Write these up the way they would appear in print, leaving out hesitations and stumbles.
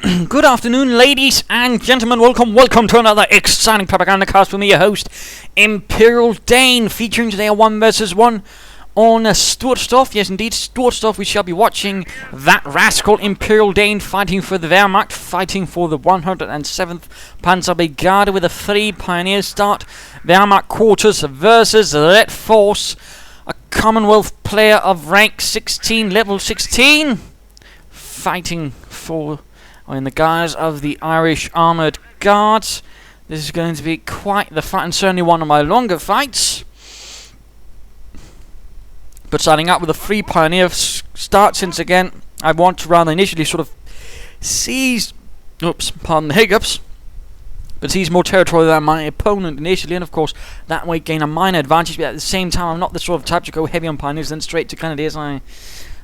Good afternoon, ladies and gentlemen. Welcome to another exciting Propagandacast with me, your host, ImperialDane, featuring today a 1 versus 1 on Sturzdorf. Yes, indeed, Sturzdorf. We shall be watching that rascal ImperialDane fighting for the Wehrmacht, fighting for the 107th Panzer Brigade with a 3 pioneer start. Wehrmacht quarters versus Redforce, a Commonwealth player of rank 16, level 16, fighting for in the guise of the Irish Armoured Guards. This is going to be quite the fight, and certainly one of my longer fights. But starting out with a 3 pioneer start, since again I want to rather initially sort of seize, pardon the hiccups, but seize more territory than my opponent initially, and of course that way gain a minor advantage. But at the same time, I'm not the sort of type to go heavy on pioneers then straight to grenadiers.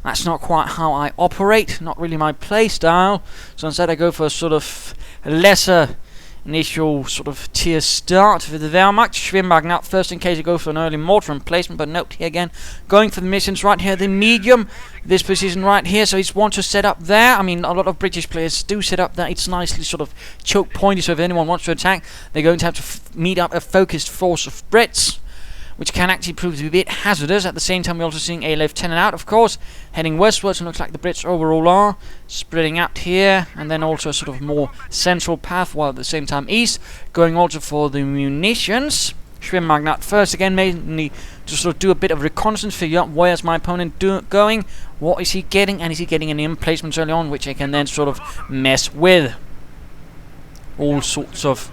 That's not quite how I operate, not really my play style. So instead I go for a sort of lesser initial sort of tier start with the Wehrmacht. Schwimmwagen out first in case you go for an early mortar emplacement. But note here again, going for the missions right here, the medium, this position right here. So he's want to set up there. I mean, a lot of British players do set up there. It's nicely sort of choke pointy, so if anyone wants to attack, they're going to have to meet up a focused force of Brits, which can actually prove to be a bit hazardous. At the same time, we're also seeing a lieutenant out, of course, heading westwards, and looks like the Brits overall are spreading out here, and then also a sort of more central path, while at the same time east, going also for the munitions. Schwimmwagen out first again, mainly to sort of do a bit of reconnaissance, figure out where's my opponent going, what is he getting, and is he getting any emplacements early on, which I can then sort of mess with. All sorts of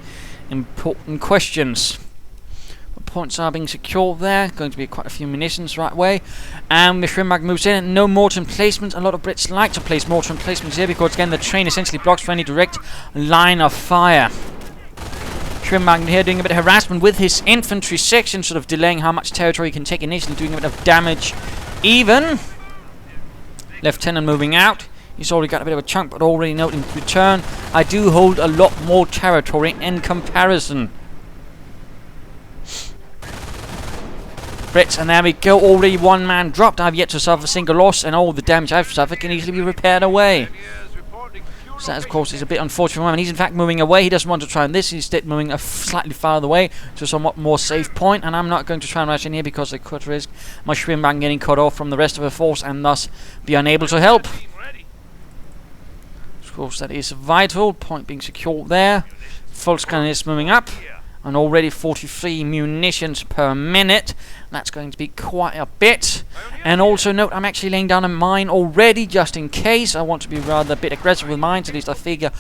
important questions. Points are being secured there. Going to be quite a few munitions right way. And the Schwimmwagen moves in. No mortar emplacements. A lot of Brits like to place mortar emplacements here because, again, the train essentially blocks for any direct line of fire. Schwimmwagen here doing a bit of harassment with his infantry section, sort of delaying how much territory he can take initially, doing a bit of damage even. Lieutenant moving out. He's already got a bit of a chunk, but already note in return, I do hold a lot more territory in comparison. Brits, and there we go, already 1 man dropped. I've yet to suffer a single loss, and all the damage I've suffered can easily be repaired away. So that, of course, is a bit unfortunate for him. He's in fact moving away. He doesn't want to try on this. He's instead moving slightly farther away to a somewhat more safe point, and I'm not going to try and rush in here because I could risk my Schwimmwagen getting cut off from the rest of the force and thus be unable to help. Of course, that is vital. Point being secured there. Volkskanone is moving up. And already 43 munitions per minute. That's going to be quite a bit. And also note, I'm actually laying down a mine already, just in case. I want to be rather a bit aggressive with mines. At least I figure,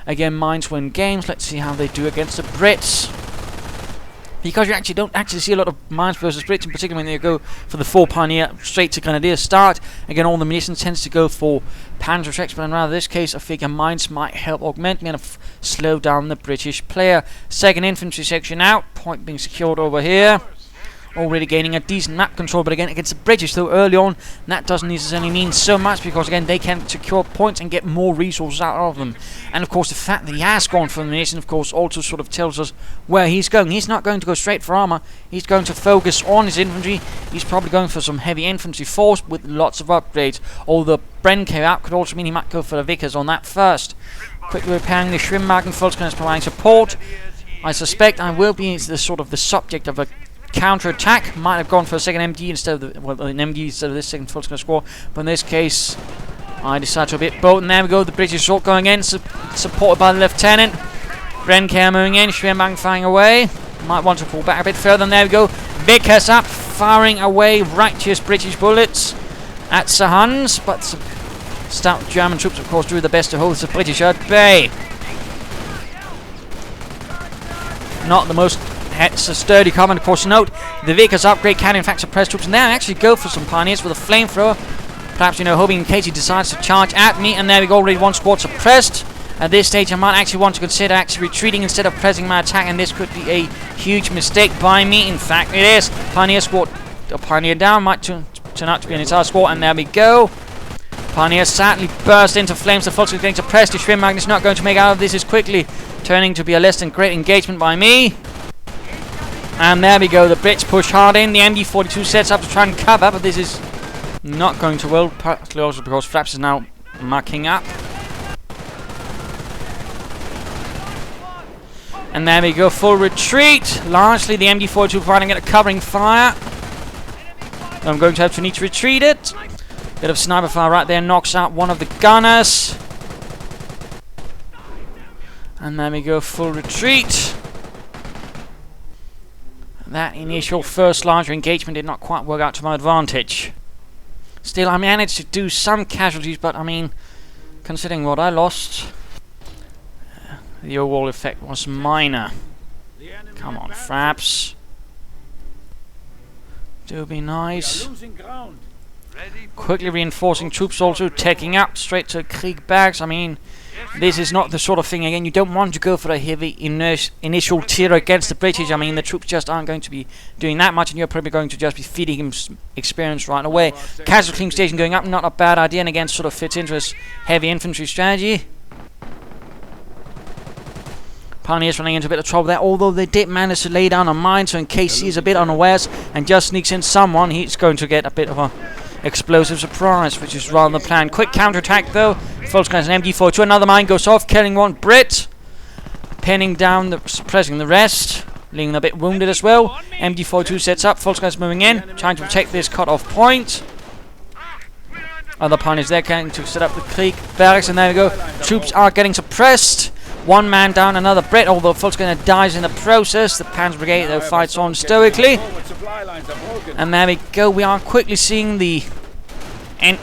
again, mines win games. Let's see how they do against the Brits. Because you actually don't see a lot of mines versus Brits, in particular when they go for the 4 pioneer straight to grenadier start. Again, all the munitions tends to go for Panzer tracks, but in rather this case, I figure mines might help augment me and slow down the British player. Second infantry section out, point being secured over here. Already gaining a decent map control, but again against the British, though early on, that doesn't necessarily mean so much because again they can secure points and get more resources out of them. And of course the fact that he has gone for the munition, of course, also sort of tells us where he's going. He's not going to go straight for armor. He's going to focus on his infantry. He's probably going for some heavy infantry force with lots of upgrades. Although Brenke out could also mean he might go for the Vickers on that first. Quickly repairing the Schwimmwagen. Volkskanone is providing support. I suspect I will be the sort of the subject of a counter-attack. Might have gone for a second MG instead of an MG instead of this second Volkskanone squad, but in this case I decided to a bit bold, and there we go, the British assault going in, supported by the lieutenant. Brenke moving in, Schwimmwagen firing away. Might want to pull back a bit further, and there we go, Vickers up, firing away righteous British bullets at Sahans, but stout German troops of course do their best to hold the British at bay. Not the most it's a sturdy command, of course. Note, the Vickers upgrade can in fact suppress troops, and now actually go for some pioneers with a flamethrower. Perhaps, hoping in case he decides to charge at me, and there we go, already 1 squad suppressed. At this stage, I might actually want to consider actually retreating instead of pressing my attack, and this could be a huge mistake by me. In fact, it is. Pioneer squad, a pioneer down, might turn out to be an entire squad, and there we go. Pioneer sadly burst into flames. The Volkskanone is getting suppressed. The Schwimmwagen is not going to make out of this. Is quickly turning to be a less than great engagement by me. And there we go, the Brits push hard in. The MG42 sets up to try and cover, but this is not going to well, partly also because Flaps is now mucking up. And there we go, full retreat. Largely the MG42 providing it a covering fire. I'm going to have to need to retreat it. Bit of sniper fire right there, knocks out one of the gunners. And there we go, full retreat. That initial first larger engagement did not quite work out to my advantage. Still, I managed to do some casualties, but I mean, considering what I lost, the overall effect was minor. Come on, Fraps. Do be nice. Quickly reinforcing troops also, taking up straight to Krieg barracks. I mean, this is not the sort of thing, again, you don't want to go for a heavy initial tier against the British. I mean, the troops just aren't going to be doing that much, and you're probably going to just be feeding him experience right away. Casualty station going up, not a bad idea, and again, sort of fits into his heavy infantry strategy. Pioneers running into a bit of trouble there, although they did manage to lay down a mine, so in case he's a bit unawares and just sneaks in someone, he's going to get a bit of a explosive surprise, which is rather the plan. Quick counterattack though. Volkswagen's an MG42. Another mine goes off, killing one Brit, pinning down, suppressing the rest, leaving them a bit wounded as well. MG42 sets up. Volkswagen's moving in, trying to protect this cut-off point. Other pioneers there trying to set up the Krieg barracks, and there we go. Troops are getting suppressed. One man down, another Brit, although Volkswagen dies in the process. The Panzer Brigade though fights on stoically. And there we go, we are quickly seeing the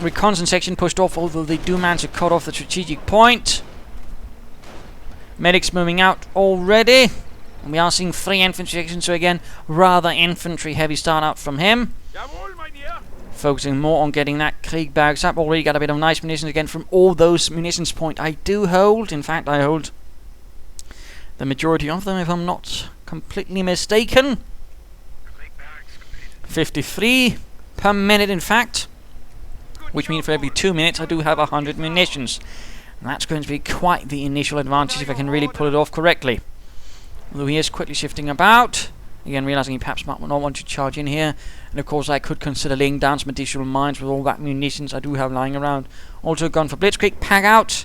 reconnaissance section pushed off, although they do manage to cut off the strategic point. Medics moving out already. And we are seeing 3 infantry sections, so again, rather infantry heavy start out from him. Focusing more on getting that Krieg barracks up. Already got a bit of nice munitions again from all those munitions point I do hold. In fact, I hold the majority of them, if I'm not completely mistaken. 53 per minute, in fact. Which means for every 2 minutes I do have 100 munitions. And that's going to be quite the initial advantage if I can really pull it off correctly. Although he is quickly shifting about. Again, realizing he perhaps might not want to charge in here. And of course I could consider laying down some additional mines with all that munitions I do have lying around. Also gone for Blitzkrieg, pack out.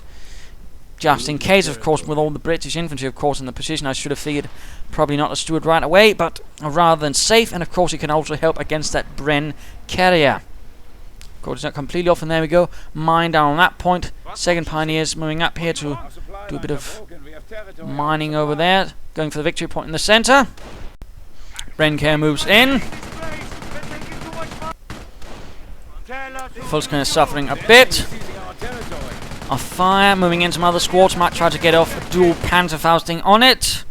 Just in case, of course, with all the British infantry, of course, in the position, I should have figured probably not a steward right away, but rather than safe. And of course, it can also help against that Bren carrier. Of course, it's not completely off, and there we go. Mine down on that point. Second Pioneers moving up here to do a bit of mining over there. Going for the victory point in the center. Bren carrier moves in. Volkswagen is suffering a bit of fire, moving in. Some other squads might try to get off a dual Panzerfausting on it.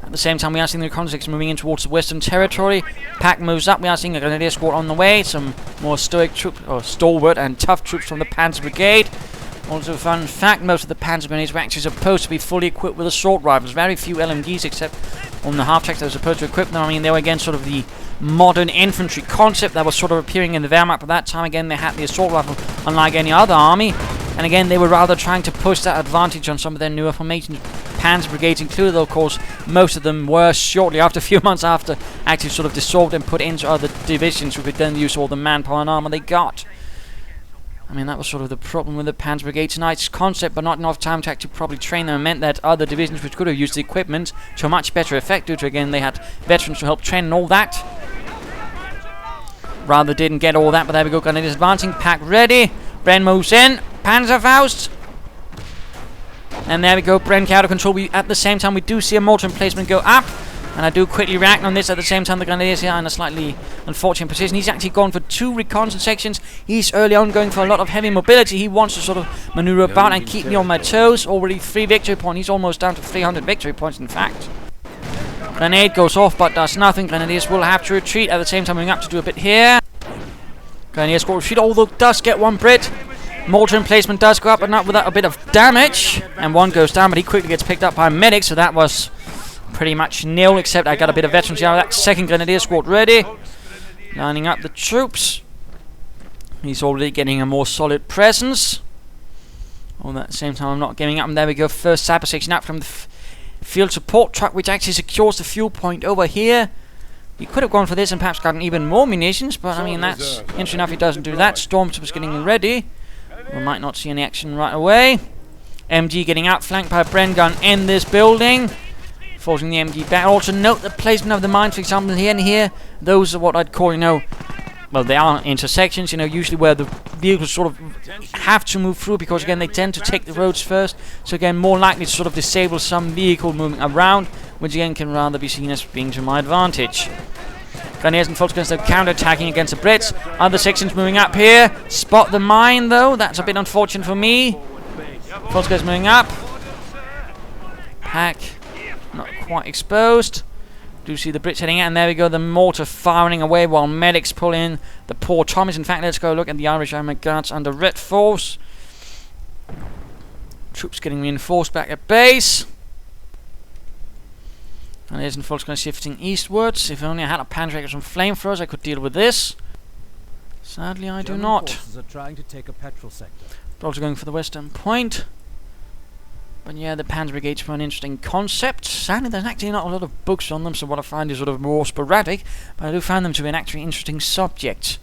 At the same time, we are seeing the reconnaissance moving in towards the western territory. Pack moves up. We are seeing a grenadier squad on the way. Some more stoic troops, or stalwart and tough troops from the Panzer Brigade. Also, fun fact, most of the Panzer Brigades were actually supposed to be fully equipped with assault rifles. Very few LMGs, except on the half-tracks that were supposed to equip them. I mean, they were again sort of the modern infantry concept that was sort of appearing in the Wehrmacht. But that time, again, they had the assault rifle, unlike any other army. And again, they were rather trying to push that advantage on some of their newer formations. Panzer Brigades included, though, of course, most of them were shortly after, a few months after, actually sort of dissolved and put into other divisions who could then use all the manpower and armor they got. I mean, that was sort of the problem with the Panzer Brigade tonight's concept, but not enough time to actually probably train them, and meant that other divisions which could have used the equipment to a much better effect, due to, again, they had veterans to help train and all that. Rather didn't get all that, but there we go, Grenadiers advancing, pack ready. Bren moves in, Panzerfaust. And there we go, Bren out of control. At the same time, we do see a mortar emplacement go up. And I do quickly react on this. At the same time, the Grenadiers here are in a slightly unfortunate position. He's actually gone for 2 reconnaissance sections. He's early on going for a lot of heavy mobility. He wants to sort of maneuver about and keep me on my toes. Already 3 victory points. He's almost down to 300 victory points, in fact. Grenade goes off, but does nothing. Grenadiers will have to retreat. At the same time, moving up to do a bit here. Grenadiers will retreat, although does get 1 Brit. Mortar emplacement does go up, but not without a bit of damage. And 1 goes down, but he quickly gets picked up by a medic, so that was pretty much nil, except I got a bit of veterans out of that. Second Grenadier squad ready. Lining up the troops. He's already getting a more solid presence. Although at the same time, I'm not giving up. And there we go, first sapper section up from the field support truck, which actually secures the fuel point over here. He could have gone for this and perhaps gotten even more munitions, but I mean, that's interesting enough he doesn't do that. Stormtrooper's getting ready. We might not see any action right away. MG getting outflanked by a Bren gun in this building. forcing the MG back. Also note the placement of the mines, for example, here and here. Those are what I'd call, you know, well, they are intersections, you know, usually where the vehicles sort of have to move through, because again they tend to take the roads first, so again more likely to sort of disable some vehicle moving around, which again can rather be seen as being to my advantage. Grenadiers and Volksguns are counter-attacking against the Brits. Other sections moving up here. Spot the mine though, that's a bit unfortunate for me. Volksguns moving up. Pack not quite exposed. Do see the Brits heading out, and there we go, the mortar firing away while medics pull in the poor Tommies. In fact, let's go look at the Irish Armoured Guards under Redforce. Troops getting reinforced back at base. And there's Volksguns shifting eastwards. If only I had a Panzer Brigade and flamethrowers, I could deal with this. Sadly, I do not. Forces are trying to take a petrol sector. Also going for the western point. But yeah, the Panzer Brigades were an interesting concept. Sadly, there's actually not a lot of books on them, so what I find is sort of more sporadic. But I do find them to be an actually interesting subject.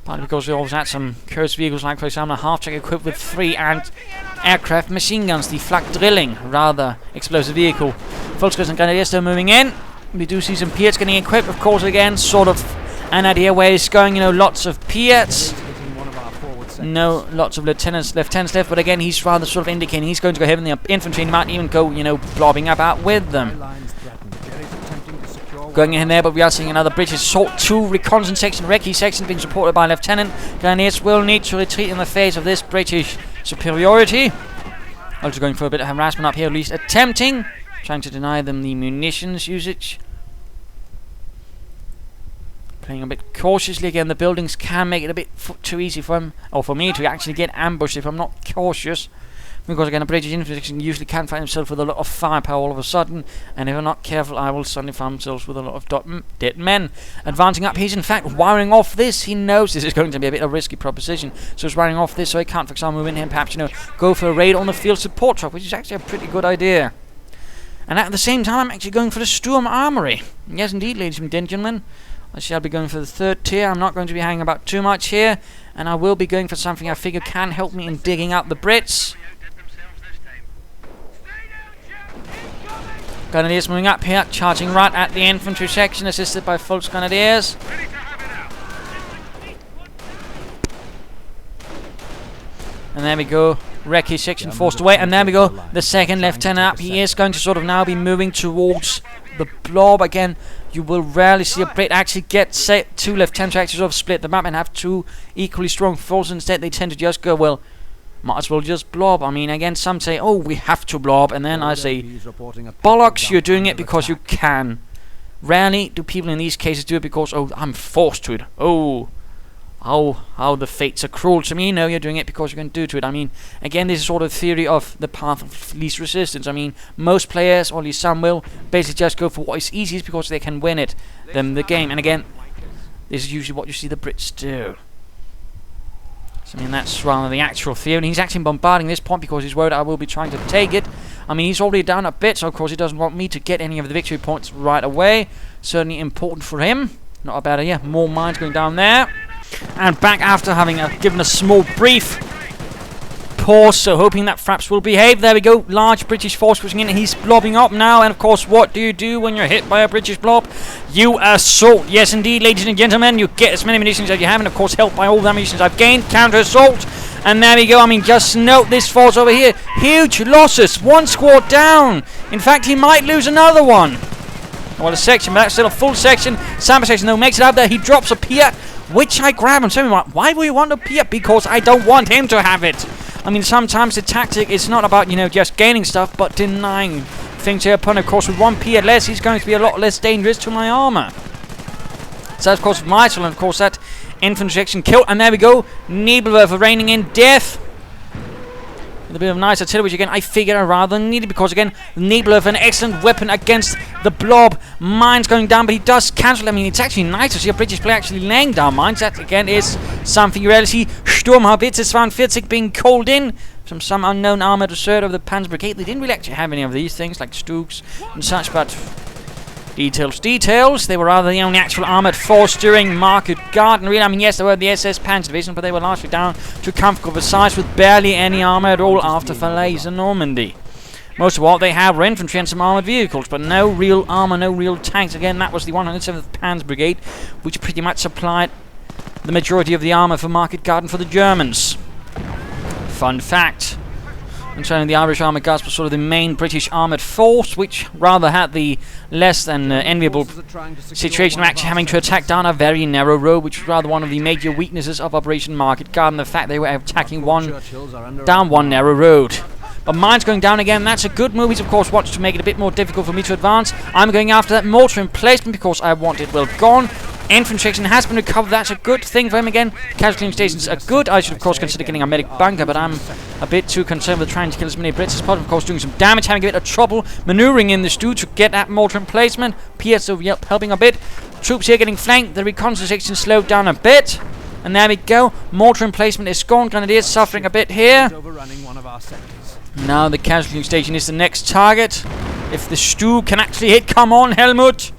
Partly because they always had some cursed vehicles, like for example a half-track equipped with 3 aircraft machine guns, the flak drilling, rather explosive vehicle. Volksguns and Grenadiers still moving in. We do see some Piats getting equipped, of course, again, sort of an idea where it's going, you know, lots of Piats. No, lots of lieutenants left, but again, he's rather sort of indicating he's going to go heavy in the infantry and might even go, you know, blobbing about with them. Going in there, but we are seeing another British assault 2 reconnaissance section, recce section being supported by Lieutenant. Grenadiers will need to retreat in the face of this British superiority. Also going for a bit of harassment up here, at least attempting, trying to deny them the munitions usage. Playing a bit cautiously again. The buildings can make it a bit too easy for him, or for me, to actually get ambushed if I'm not cautious. Because again, a British infantry usually can find himself with a lot of firepower all of a sudden, and if I'm not careful, I will suddenly find myself with a lot of dead men. Advancing up, he's in fact wiring off this. He knows this is going to be a bit of a risky proposition, so he's wiring off this so he can't, for example, move in here and perhaps, you know, go for a raid on the field support truck, which is actually a pretty good idea. And at the same time, I'm actually going for the Sturm Armory. Yes, indeed, ladies and gentlemen. I shall be going for the 3rd tier. I'm not going to be hanging about too much here, and I will be going for something I figure can help me in digging out the Brits. Grenadiers moving up here, charging right at the infantry section, assisted by Volksgrenadiers. And there we go, recce section forced away, and there we go, the 2nd lieutenant up. He is going to sort of now be moving towards the blob. Again, you will rarely see a Brit actually get 2 lieutenants to actually sort of split them up and have 2 equally strong forces. Instead, they tend to just go, well, might as well just blob. I mean, again, some say, oh, we have to blob, and then I say, bollocks, you're doing it because you can. Rarely do people in these cases do it because, oh, I'm forced to it. Oh, how the fates are cruel to me. No, you're doing it because you can do to it. I mean, again, this is sort of theory of the path of least resistance. I mean, most players, or at least some, will basically just go for what is easiest because they can win it, then the game. And again, this is usually what you see the Brits do. So, I mean, that's rather the actual theory. And he's actually bombarding this point because he's worried I will be trying to take it. I mean, he's already down a bit, so of course he doesn't want me to get any of the victory points right away. Certainly important for him. Not a bad idea. More mines going down there. And back after having given a small brief pause, so hoping that Fraps will behave. There we go, large British force pushing in. He's blobbing up now, and of course, what do you do when you're hit by a British blob? You assault. Yes, indeed, ladies and gentlemen, you get as many munitions as you have, and of course, helped by all the munitions I've gained. Counter assault, and there we go. I mean, just note this force over here. Huge losses. 1 squad down. In fact, he might lose another one. Well, a section, but that's still a full section. Samba section, though, makes it out there. He drops a Piat, which I grab and tell me why will you want a Piat? Because I don't want him to have it. I mean, sometimes the tactic is not about, you know, just gaining stuff, but denying things to your opponent. Of course, with 1 Piat less, he's going to be a lot less dangerous to my armor. So, of course, vital, and of course, that infantry section killed. And there we go, Nebelwerfer raining in death. With a bit of nice artillery, which again I figure are rather needed because again Nebelwerfer, an excellent weapon against the blob. Mines going down, but he does cancel. I mean, it's actually nice to see a British player actually laying down mines. That again is something you rarely see. Sturmhaubitze 42 being called in from some unknown armoured assault of the Panzer Brigade. They didn't really actually have any of these things like Stugs and such, but details. They were rather the only actual armoured force during Market Garden. Really, I mean, yes, there were the SS Panzer Division, but they were largely down to comfortable size with barely any armour at all after Falaise and Normandy. Most of what they have were infantry and some armoured vehicles, but no real armour, no real tanks. Again, that was the 107th Panzer Brigade, which pretty much supplied the majority of the armour for Market Garden for the Germans. Fun fact. Concerning the Irish Armoured Guards was sort of the main British armoured force, which rather had the less than enviable situation of actually having to attack down a very narrow road, which was rather one of the major weaknesses of Operation Market Garden, the fact they were attacking down one narrow road. But mine's going down again. That's a good move. He's, of course, wants to make it a bit more difficult for me to advance. I'm going after that mortar emplacement because I want it well gone. Infantry section has been recovered. That's a good thing for him again. Casualty stations are good. I should, of course, consider getting a medic bunker, but I'm a bit too concerned with trying to kill as many Brits as possible. Of course, doing some damage, having a bit of trouble maneuvering in the stew to get that mortar emplacement. PSO helping a bit. Troops here getting flanked. The reconnaissance section slowed down a bit. And there we go. Mortar emplacement is gone. Grenadiers suffering a bit here. Now the casualty station is the next target. If the stew can actually hit, come on, Helmut.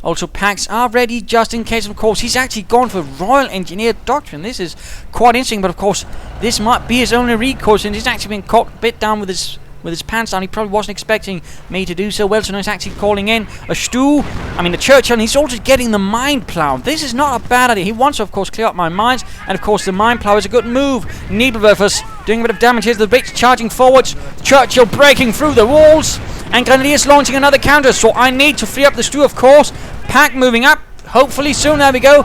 Also, packs are ready just in case. Of course, he's actually gone for Royal Engineer Doctrine. This is quite interesting, but of course, this might be his only recourse, and he's actually been caught a bit down with his pants down. He probably wasn't expecting me to do so well, so now he's actually calling in a stew. The Churchill, and he's also getting the mine plow. This is not a bad idea. He wants to, of course, clear up my mines, and of course, the mine plow is a good move. Nebelwerfers doing a bit of damage here. The Brits charging forwards. Churchill breaking through the walls, and Grenadiers launching another counter. So I need to free up the stew, of course. Pack moving up, hopefully soon. There we go.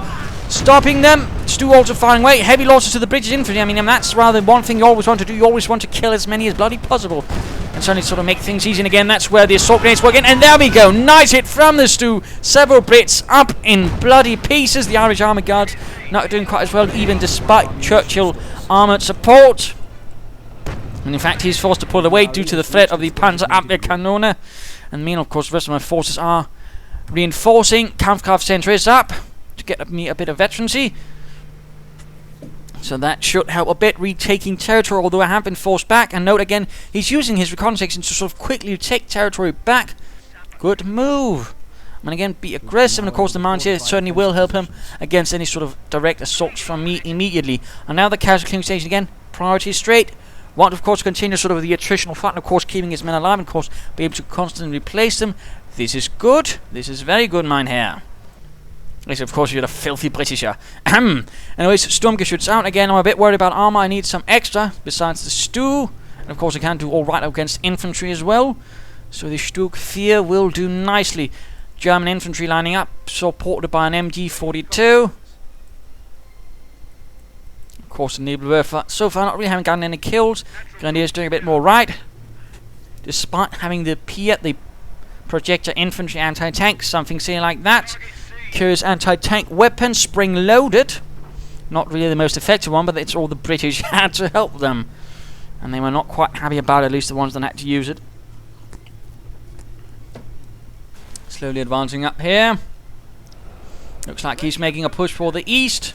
Stopping them. Stew also firing away. Heavy losses to the British infantry. That's rather one thing you always want to do. You always want to kill as many as bloody possible. And certainly sort of make things easy. And again, that's where the assault grenades work in. And there we go. Nice hit from the stew. Several Brits up in bloody pieces. The Irish Armoured Guards not doing quite as well, even despite Churchill armoured support. And in fact, he's forced to pull away due to the threat of the Panzer Abwehrkanone. And me, and of course, the rest of my forces are reinforcing. Kampfkraft Center is up to get me a bit of veterancy. So that should help a bit, retaking territory, although I have been forced back. And note again, he's using his reconnaissance to sort of quickly take territory back. Good move. And again, be aggressive, and of course the mounts here certainly will help him against any sort of direct assaults from me immediately. And now the casualty station again, priority straight. Want, of course, continue sort of the attritional fight, and of course keeping his men alive, and of course be able to constantly replace them. This is good. This is very good, mein Herr. Yes, of course, you're a filthy Britisher. Anyways, Sturmgeschütz out again. I'm a bit worried about armor. I need some extra besides the stew. And of course, I can do all right against infantry as well. So the Stug 4 will do nicely. German infantry lining up, supported by an MG42. Of course, the Nebelwerfer so far not really having gotten any kills. Grenadiers doing a bit more right. Despite having the Piet, the projector infantry anti-tank, something silly like that. Curious anti-tank weapon, spring-loaded. Not really the most effective one, but it's all the British had to help them. And they were not quite happy about it, at least the ones that had to use it. Slowly advancing up here. Looks like he's making a push for the east.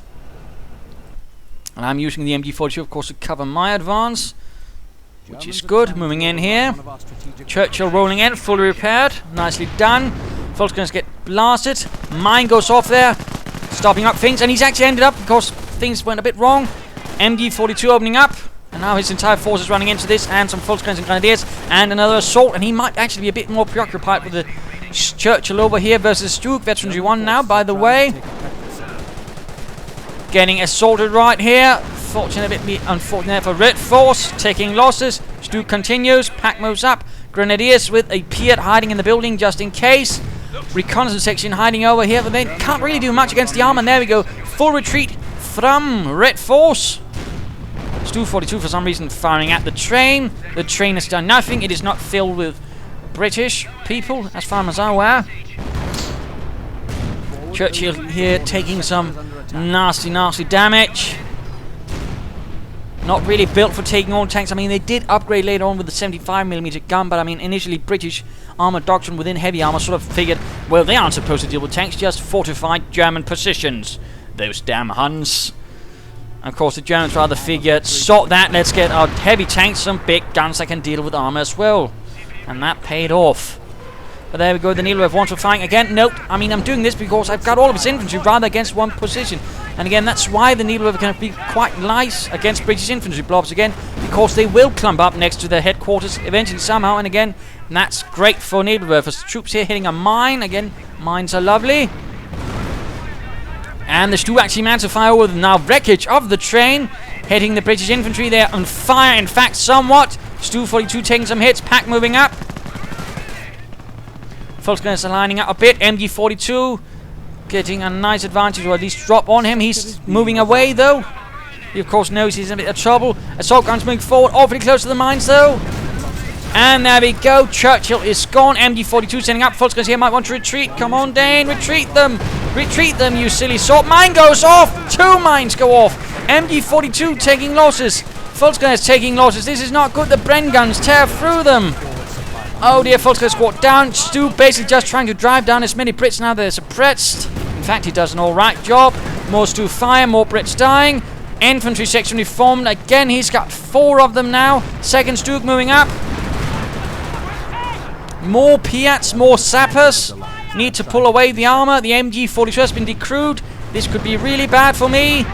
And I'm using the MG42, of course, to cover my advance, which is good. Moving in here. Churchill rolling in, fully repaired. Nicely done. Volkskriegs get blasted. Mine goes off there, stopping up things. And he's actually ended up, because things went a bit wrong. MG42 opening up. And now his entire force is running into this. And some Volkskriegs and Grenadiers. And another assault. And he might actually be a bit more preoccupied with the Churchill over here versus Stug. Veteranry 1 now, by the way. Getting assaulted right here. Unfortunately for Redforce. Taking losses. Stug continues. Pack moves up. Grenadiers with a Piet hiding in the building just in case. Reconnaissance section hiding over here, but they can't really do much against the armor. And there we go. Full retreat from Redforce. Stu 42 for some reason firing at the train. The train has done nothing. It is not filled with British people, as far as I'm aware. Churchill here taking some nasty damage. Not really built for taking on tanks. They did upgrade later on with the 75mm gun, but initially British armor doctrine within heavy armor sort of figured, well, they aren't supposed to deal with tanks, just fortified German positions. Those damn Huns. Of course, the Germans rather figured, sort that, let's get our heavy tanks, some big guns that can deal with armor as well. And that paid off. But there we go, the Nebelwerfer wants to fight again. Nope, I'm doing this because I've got all of his infantry rather against one position. And again, that's why the Nebelwerfer can be quite nice against British infantry blobs again, because they will clump up next to their headquarters eventually somehow, and again, that's great for Nebelwerfer's troops here, hitting a mine. Again, mines are lovely. And the Stu actually managed to fire over the now wreckage of the train, hitting the British infantry. They're on fire, in fact, somewhat. Stu 42 taking some hits, Pack moving up. Volksgunners are lining up a bit. MG 42 getting a nice advantage, or at least drop on him. He's moving away, though. He, of course, knows he's in a bit of trouble. Assault guns moving forward, awfully close to the mines, though. And there we go. Churchill is gone. MG 42 sending up. Volksgunners here might want to retreat. Come on, Dane. Retreat them. Retreat them, you silly sort. Mine goes off. 2 mines go off. MG 42 taking losses. Volksgunners taking losses. This is not good. The Bren guns tear through them. Oh dear, Volksgunners squad down. Stu basically just trying to drive down as many Brits now they're suppressed. In fact, he does an alright job. More Stu fire, more Brits dying. Infantry section reformed. Again, he's got 4 of them now. Second Stu moving up. More Piats, more sappers. Need to pull away the armor. The MG 42 has been decrewed. This could be really bad for me.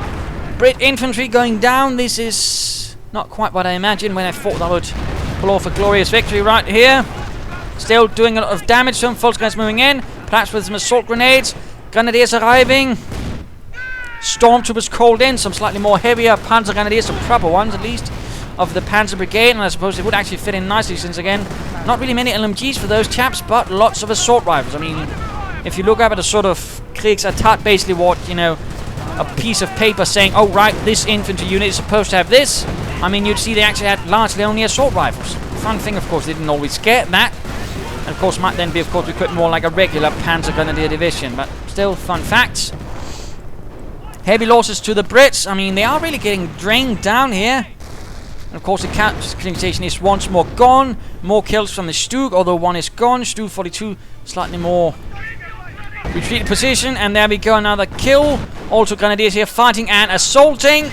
Brit infantry going down. This is not quite what I imagined when I thought I would pull off a glorious victory right here. Still doing a lot of damage. Some Volksgunners moving in, perhaps with some assault grenades. Grenadiers arriving. Stormtroopers called in. Some slightly more heavier Panzer Grenadiers, some proper ones at least, of the Panzer Brigade. And I suppose they would actually fit in nicely since, again, not really many LMGs for those chaps, but lots of assault rifles. I mean, if you look up at a sort of Kriegsattacke, basically what, you know, a piece of paper saying, oh right, this infantry unit is supposed to have this. I mean, you'd see they actually had largely only assault rifles. Fun thing, of course, they didn't always get that. And of course, might then be, of course, equipped more like a regular Panzer Grenadier division. But still, fun facts. Heavy losses to the Brits. I mean, they are really getting drained down here. And of course, the counter station is once more gone. More kills from the Stug, although one is gone. Stu 42 slightly more retreat position. And there we go, another kill. Also Grenadiers here fighting and assaulting.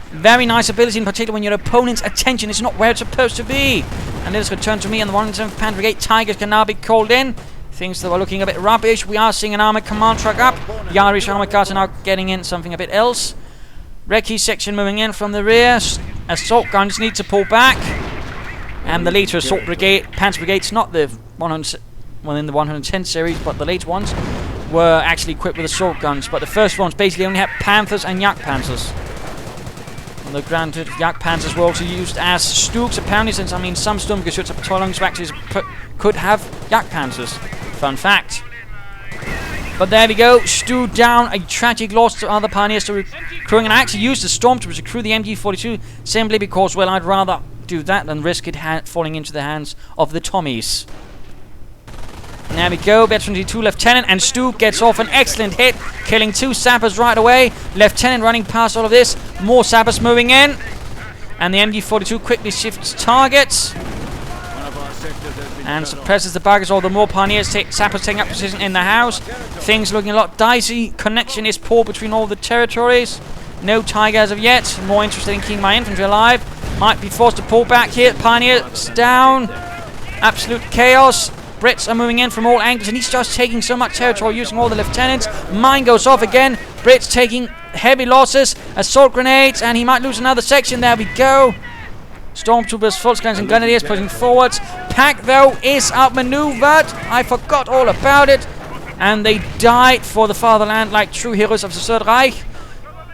Very nice ability, in particular when your opponent's attention is not where it's supposed to be. And let us return to me, and the 107th Panzer Brigade Tigers can now be called in. Things that were looking a bit rubbish. We are seeing an armoured command truck up. The Irish Armoured Guards are now getting in something a bit else. Recce section moving in from the rear. Assault guns need to pull back. And the later assault brigade, Panzer Brigades, not the 100, well, in the 110 series, but the later ones, were actually equipped with assault guns. But the first ones basically only had Panthers and Jagdpanzers. Although granted, Jagdpanzers were also used as Stugs, apparently, since, I mean, some Sturmgeschütze battalions actually could have Jagdpanzers. Fun fact. But there we go, Stu down, a tragic loss to other pioneers to recruiting, and I actually used the Stormtroopers to recruit the MG42 simply because, well, I'd rather do that than risk it falling into the hands of the Tommies. There we go, Veteran 2 Lieutenant, and Stu gets off an excellent hit, killing 2 sappers right away. Lieutenant running past all of this, more sappers moving in, and the MG42 quickly shifts targets and suppresses the buggers. All the more pioneers, sappers taking up position in the house. Things looking a lot dicey. Connection is poor between all the territories. No Tiger as of yet. More interested in keeping my infantry alive. Might be forced to pull back here. Pioneers down. Absolute chaos. Brits are moving in from all angles, and he's just taking so much territory using all the lieutenants. Mine goes off again. Brits taking heavy losses. Assault grenades, and he might lose another section. There we go. Stormtroopers, Volksgunners, and Grenadiers pushing forwards. Pack, though, is outmaneuvered. I forgot all about it. And they died for the fatherland like true heroes of the Third Reich.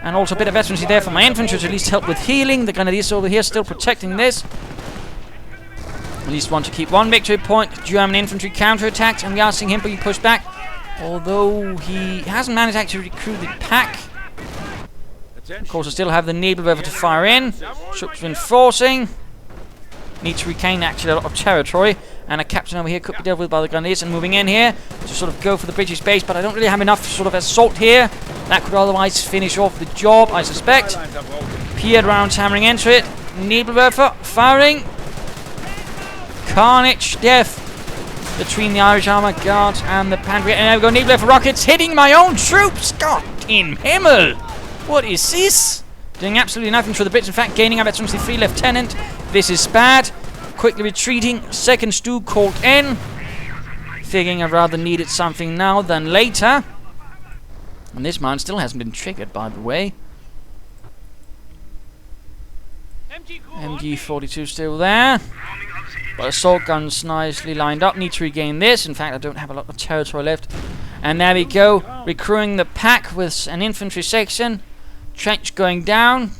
And also a bit of veterancy there for my infantry to at least help with healing. The Grenadiers over here still protecting this. At least want to keep one victory point. German infantry counterattacked, and we are seeing him being pushed back. Although he hasn't managed to actually recruit the pack. Of course, I still have the Nebelwerfer to fire in. Troops reinforcing. Need to regain actually a lot of territory. And a captain over here could be dealt with by the Grenadiers, and moving in here to sort of go for the British base. But I don't really have enough sort of assault here. That could otherwise finish off the job, I suspect. Pierred rounds hammering into it. Nebelwerfer firing. Carnage, death between the Irish Armoured Guards and the Panzer Brigade. And there we go, Nebelwerfer rockets hitting my own troops. God in Himmel! What is this? Doing absolutely nothing for the Brits. In fact, gaining up at 23 Lieutenant. This is bad. Quickly retreating. Second Stu called in. Figuring I rather needed something now than later. And this mine still hasn't been triggered, by the way. MG42 still there. But assault guns nicely lined up. Need to regain this. In fact, I don't have a lot of territory left. And there we go. Recruiting the pack with an infantry section. Trench going down.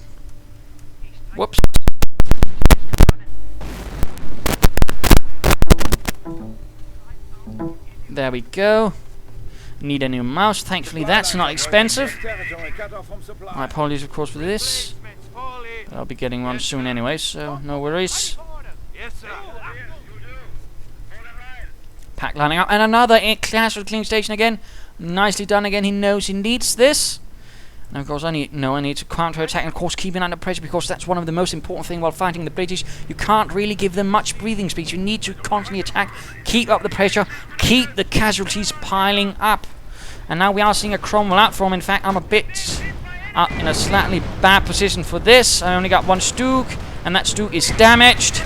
Whoops. There we go. Need a new mouse. Thankfully, that's not expensive. My apologies, of course, for this. But I'll be getting one soon anyway, so no worries. Pack lining up, and another clash with clean station again. Nicely done again. He knows he needs this. And of course, I need to counter-attack, and of course, keeping under pressure, because that's one of the most important things while fighting the British. You can't really give them much breathing space. You need to constantly attack, keep up the pressure, keep the casualties piling up. And now we are seeing a Cromwell out from. In fact, I'm a bit in a slightly bad position for this. I only got one Stug, and that Stug is damaged.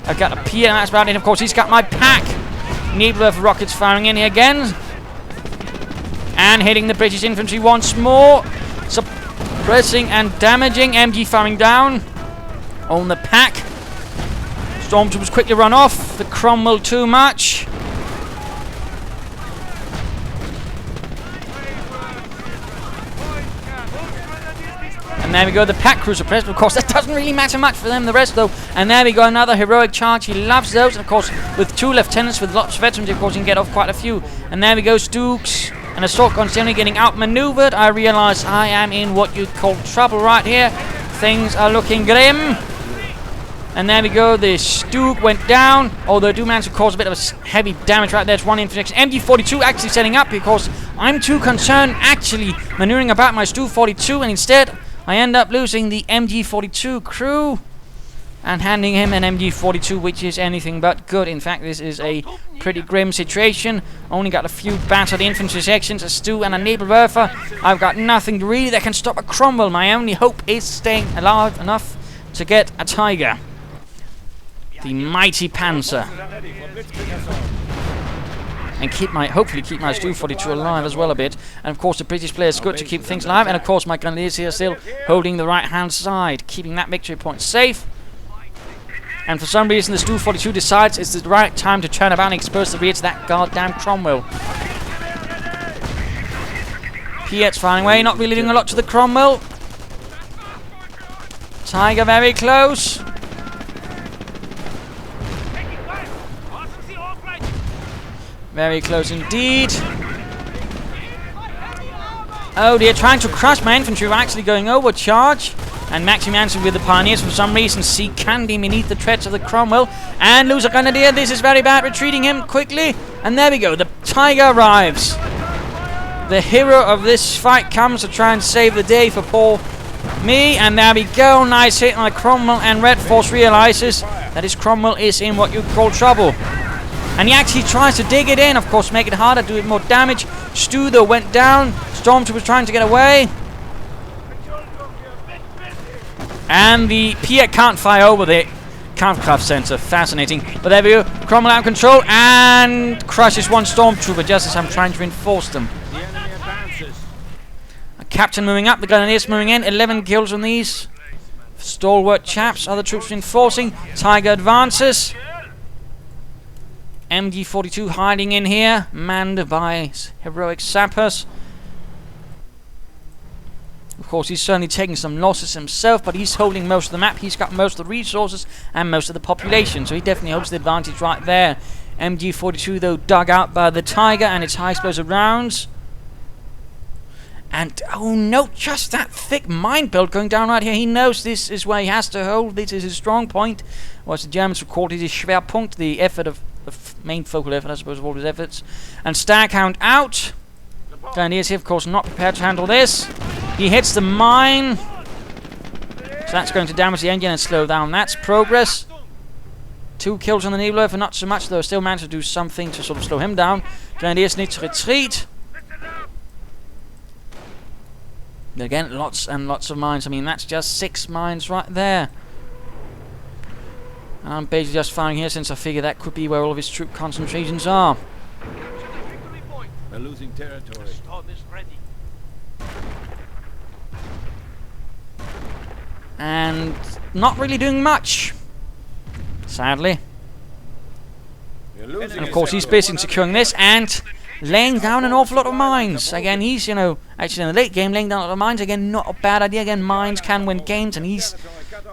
I've got a P, and that's about it. Of course, he's got my pack. Nebelwerfer rockets firing in here again. And hitting the British infantry once more. Suppressing and damaging. MG firing down on the pack. Stormtroopers quickly run off. The Cromwell too much. And there we go, the pack cruiser press. Of course, that doesn't really matter much for them, the rest though. And there we go, another heroic charge. He loves those. And of course, with 2 lieutenants with lots of veterans, of course, he can get off quite a few. And there we go, Stugs and assault guns generally getting outmaneuvered. I realize I am in what you'd call trouble right here. Things are looking grim. And there we go, the Stug went down. Although do manage to cause a bit of heavy damage right there. It's one infantry. MG42 actually setting up, because I'm too concerned actually maneuvering about my Stug-42, and instead I end up losing the MG42 crew and handing him an MG42, which is anything but good. In fact, this is a pretty grim situation. Only got a few battered infantry sections, a Stug and a Nebelwerfer. I've got nothing really that can stop a Cromwell. My only hope is staying alive enough to get a Tiger. The mighty Panzer. And hopefully keep my Stug-42 alive as well a bit. And of course the British player is good to keep things alive. And of course my Grenadiers here still holding the right hand side, keeping that victory point safe. And for some reason the Stug-42 decides it's the right time to turn about and expose the rear to that goddamn Cromwell. Piet's firing away, not really doing a lot to the Cromwell. Tiger very close. Very close indeed. Oh dear, trying to crush my infantry. We're actually going overcharge. And Maximiansen with the Pioneers for some reason see candy beneath the treads of the Cromwell. And lose a Grenadier. This is very bad. Retreating him quickly. And there we go. The Tiger arrives. The hero of this fight comes to try and save the day for poor me. And there we go. Nice hit on the Cromwell. And Redforce realizes that his Cromwell is in what you call trouble. And he actually tries to dig it in, of course, make it harder, do it more damage. Stu, though, went down. Stormtrooper was trying to get away. And the Piet can't fire over the countercraft sensor. Fascinating. But there we go. Cromwell out of control and crushes one Stormtrooper just as I'm trying to reinforce them. A captain moving up. The Grenadiers moving in. 11 kills on these. Stalwart chaps. Other troops reinforcing. Tiger advances. MG42 hiding in here, manned by heroic sappers. Of course, he's certainly taking some losses himself, but he's holding most of the map. He's got most of the resources and most of the population, so he definitely holds the advantage right there. MG42, though, dug out by the Tiger and its high explosive rounds. And, oh no, just that thick mine belt going down right here. He knows this is where he has to hold. This is his strong point. Or as the Germans would call it, his Schwerpunkt, the effort of the main focal effort, I suppose, of all his efforts. And Staghound out. Grenadiers here, of course, not prepared to handle this. He hits the mine. So that's going to damage the engine and slow down. That's progress. 2 kills on the Nebelwerfer, not so much, though. Still managed to do something to sort of slow him down. Grenadiers need to retreat. Again, lots and lots of mines. I mean, that's just 6 mines right there. And I'm basically just firing here since I figure that could be where all of his troop concentrations are. We're losing territory. and not really doing much, sadly. And of course he's basically securing this and laying down an awful lot of mines. Again, he's, you know, actually in the late game laying down a lot of mines. Again, not a bad idea. Again, mines can win games, and he's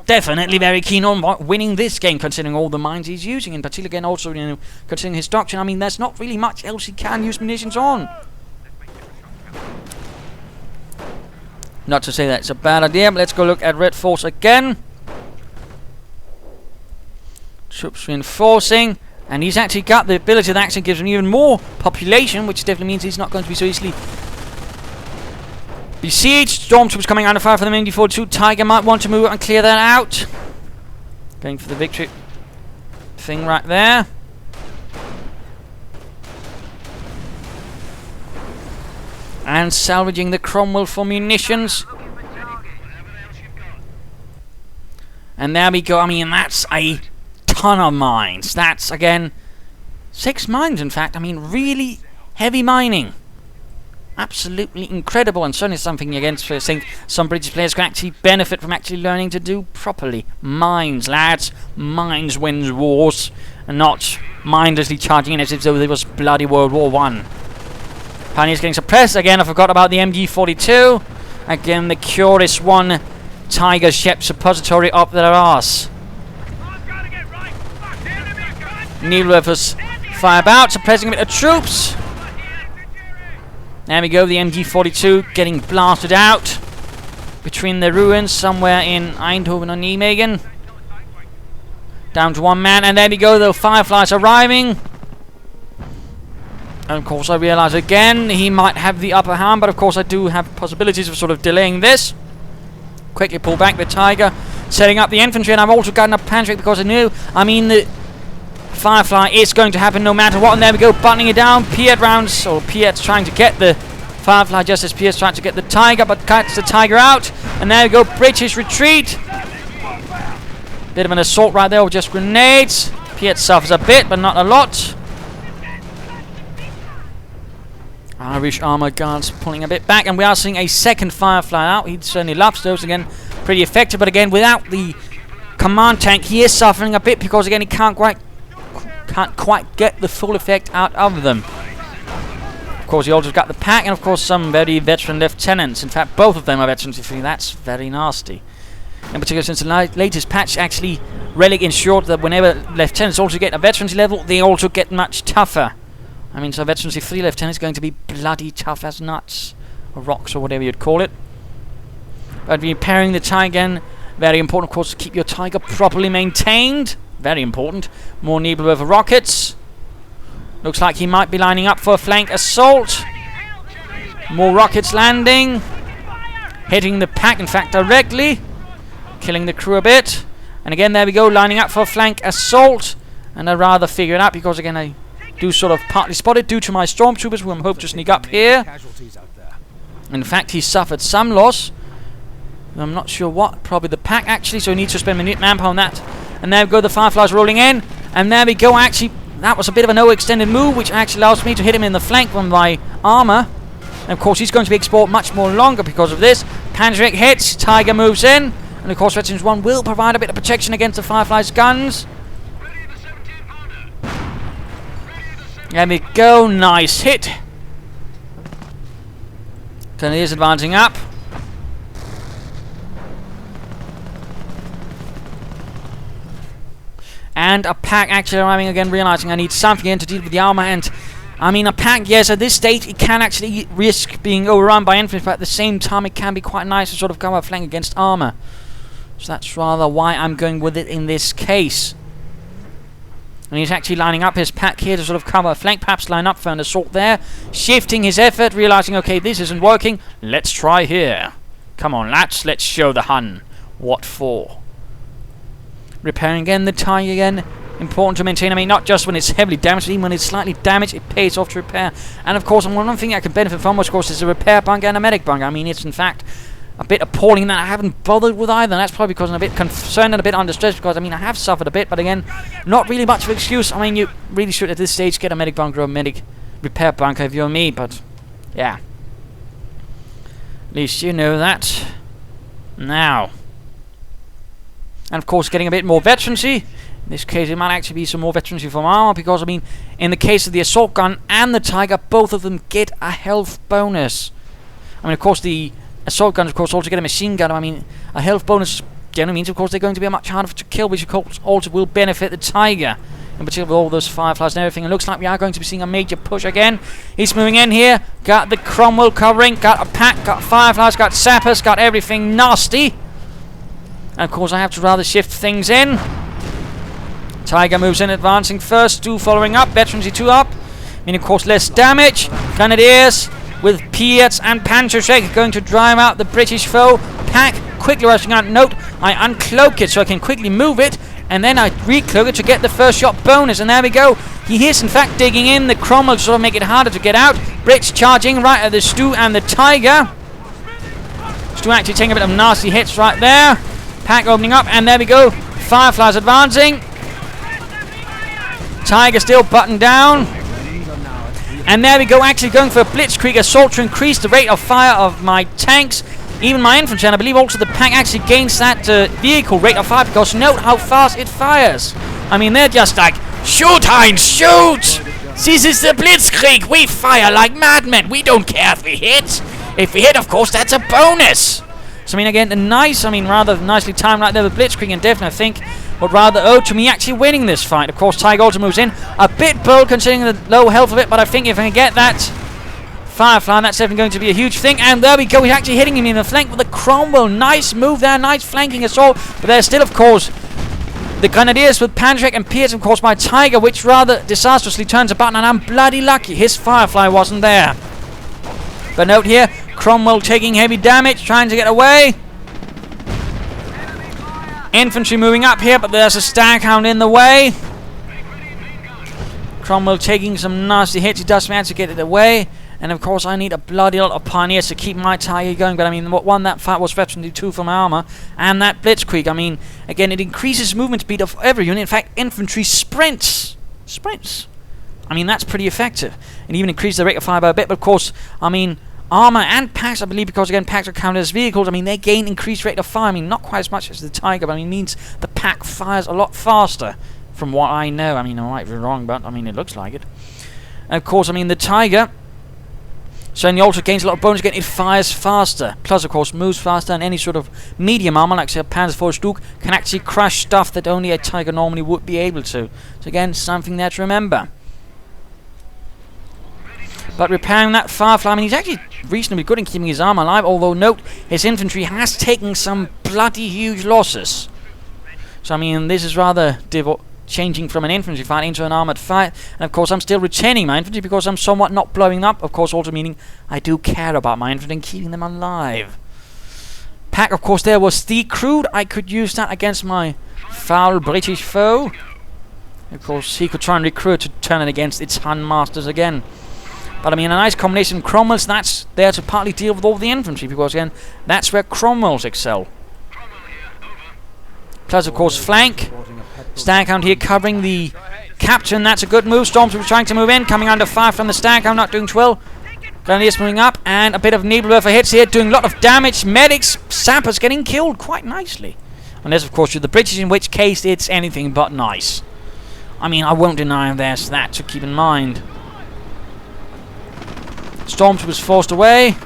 definitely very keen on winning this game, considering all the mines he's using, in particular, again, also, you know, considering his doctrine. I mean, there's not really much else he can use munitions on. Not to say that's a bad idea, but let's go look at Redforce again. Troops reinforcing, and he's actually got the ability that actually gives him even more population, which definitely means he's not going to be so easily besieged. Stormtroopers coming under fire for the MD-42. Tiger might want to move and clear that out. Going for the victory thing right there. And salvaging the Cromwell for munitions. And there we go. I mean, that's a ton of mines. That's, again, 6 mines, in fact. I mean, really heavy mining. Absolutely incredible, and certainly something, again, I think some British players can actually benefit from actually learning to do properly. Mines, lads. Mines wins wars, and not mindlessly charging in as if though there was bloody World War I. Pioneers getting suppressed. Again, I forgot about the MG-42. Again, the curious one. Tiger Shep suppository up their arse. Needle Rifles fire about, suppressing a bit of troops. There we go, the MG-42 getting blasted out between the ruins somewhere in Eindhoven or Nijmegen. Down to 1 man, and there we go, the Fireflies arriving. And of course I realise again he might have the upper hand, but of course I do have possibilities of sort of delaying this. Quickly pull back the Tiger, setting up the infantry, and I've also gotten a Panzer because I knew, I mean, the Firefly is going to happen no matter what. And there we go, buttoning it down. Piet rounds, or Piet's trying to get the Firefly just as Piet's trying to get the Tiger, but cuts the Tiger out. And there we go, British retreat. Bit of an assault right there with just grenades. Piet suffers a bit, but not a lot. Irish Armoured Guards pulling a bit back, and we are seeing a second Firefly out. He certainly loves those, again, pretty effective, but again, without the command tank, he is suffering a bit because, again, he can't quite get the full effect out of them. Of course, he also got the pack, and of course, some very veteran lieutenants. In fact, both of them are veterans. That's very nasty. In particular, since the latest patch actually relic ensured that whenever lieutenants also get a veterancy level, they also get much tougher. I mean, so veterancy 3 lieutenant is going to be bloody tough as nuts, or rocks, or whatever you'd call it. But repairing the Tiger again, very important, of course, to keep your Tiger properly maintained. Very important. More Nebel River rockets. Looks like he might be lining up for a flank assault. More rockets landing. Hitting the pack, in fact, directly. Killing the crew a bit. And again, there we go, lining up for a flank assault. And I'd rather figure it out because, again, I do sort of partly spot it due to my stormtroopers who I'm hoping to sneak up here. In fact, he suffered some loss. I'm not sure what. Probably the pack, actually, so he needs to spend manpower on that. And there we go, the Fireflies rolling in. And there we go, actually, that was a bit of an overextended move, which actually allows me to hit him in the flank from my armor. And of course, he's going to be exposed much more longer because of this. Panzer hits, Tiger moves in. And of course, Veterans 1 will provide a bit of protection against the Fireflies' guns. There we go, nice hit. So he is advancing up. And a pack actually arriving again, realizing I need something in to deal with the armor. And I mean, a pack, yes, at this stage it can actually risk being overrun by infantry, but at the same time it can be quite nice to sort of cover a flank against armor. So that's rather why I'm going with it in this case. And he's actually lining up his pack here to sort of cover a flank, perhaps line up for an assault there. Shifting his effort, realizing, okay, this isn't working. Let's try here. Come on, lads, let's show the Hun what for. Repairing again, the Tiger again. Important to maintain. I mean, not just when it's heavily damaged, even when it's slightly damaged, it pays off to repair. And of course, one thing I can benefit from, of course, is a repair bunker and a medic bunker. I mean, it's in fact a bit appalling that I haven't bothered with either. And that's probably because I'm a bit concerned and a bit under stress, because I mean, I have suffered a bit, but again, not really much of an excuse. I mean, you really should at this stage get a medic bunker or a medic repair bunker if you're me, but yeah. At least you know that. Now, And of course getting a bit more veterancy. In this case it might actually be some more veterancy from armor, because I mean in the case of the assault gun and the Tiger, both of them get a health bonus. I mean of course the assault guns of course also get a machine gun. I mean a health bonus generally means of course they're going to be much harder to kill, which of course also will benefit the Tiger. In particular with all those fireflies and everything. It looks like we are going to be seeing a major push again. He's moving in here. Got the Cromwell covering. Got a pack. Got fireflies. Got sappers. Got everything nasty. And of course I have to rather shift things in. Tiger moves in, advancing first. 2 following up. Veterancy 2 up. Meaning of course less damage. Grenadiers with Piets and Panzer going to drive out the British foe. Pack quickly rushing out. Note, I uncloak it so I can quickly move it. And then I recloak it to get the first shot bonus. And there we go. He is in fact digging in the Cromwell to sort of make it harder to get out. Brits charging right at the Stu and the Tiger. Stu actually taking a bit of nasty hits right there. Pack opening up. And there we go. Fireflies advancing. Tiger still buttoned down. And there we go. Actually going for a blitzkrieg assault to increase the rate of fire of my tanks. Even my infantry, and I believe also the pack actually gains that vehicle rate of fire, because note how fast it fires. I mean, they're just like, shoot, Heinz, shoot! This is the blitzkrieg. We fire like madmen. We don't care if we hit. If we hit, of course, that's a bonus. So, I mean, again, rather nicely timed right there with blitzkrieg, and definitely, I think, would rather owe to me actually winning this fight. Of course, Tiger also moves in. A bit bold considering the low health of it, but I think if I can get that Firefly, that's definitely going to be a huge thing. And there we go. He's actually hitting him in the flank with the Cromwell. Nice move there. Nice flanking assault. But there's still, of course, the Grenadiers with Panzer and Piers, of course, my Tiger, which rather disastrously turns a button. And I'm bloody lucky his Firefly wasn't there. But note here, Cromwell taking heavy damage, trying to get away. Infantry moving up here, but there's a Staghound in the way. Cromwell taking some nasty hits. He does manage to get it away. And of course I need a bloody lot of pioneers to keep my Tiger going. But I mean, what won that fight was veterancy 2 from armor. And that blitzkrieg, I mean, again, it increases movement speed of every unit. In fact, infantry sprints. I mean, that's pretty effective. And even increases the rate of fire by a bit. But of course, I mean, armor and packs, I believe, because again, packs are counted as vehicles. I mean, they gain increased rate of fire. I mean, not quite as much as the Tiger, but I mean, means the pack fires a lot faster, from what I know. I mean, I might be wrong, but I mean, it looks like it. And of course, I mean, the Tiger, so he also gains a lot of bonus again. It fires faster. Plus, of course, moves faster, and any sort of medium armor, like say a Panzer Brigade, can actually crush stuff that only a Tiger normally would be able to. So again, something there to remember. But repairing that Firefly, I mean, he's actually reasonably good in keeping his armor alive. Although, note, his infantry has taken some bloody huge losses. So, I mean, this is rather changing from an infantry fight into an armoured fight. And of course I'm still retaining my infantry because I'm somewhat not blowing up, of course also meaning I do care about my infantry and keeping them alive. Pack, of course, there was the crude. I could use that against my foul British foe. Of course he could try and recruit to turn it against its Hun masters again. But I mean, a nice combination of Cromwell's, that's there to partly deal with all the infantry, because again, that's where Cromwell's excel. Plus, of course, flank. Staghound here covering the captain. That's a good move. Stormtrooper trying to move in. Coming under fire from the Staghound. Not doing too well. Grenadiers moving up. And a bit of Nebelwerfer hits here. Doing a lot of damage. Medics, sappers getting killed quite nicely. Unless, of course, you're the British, in which case it's anything but nice. I mean, I won't deny there's that to keep in mind. Stormtroopers forced away.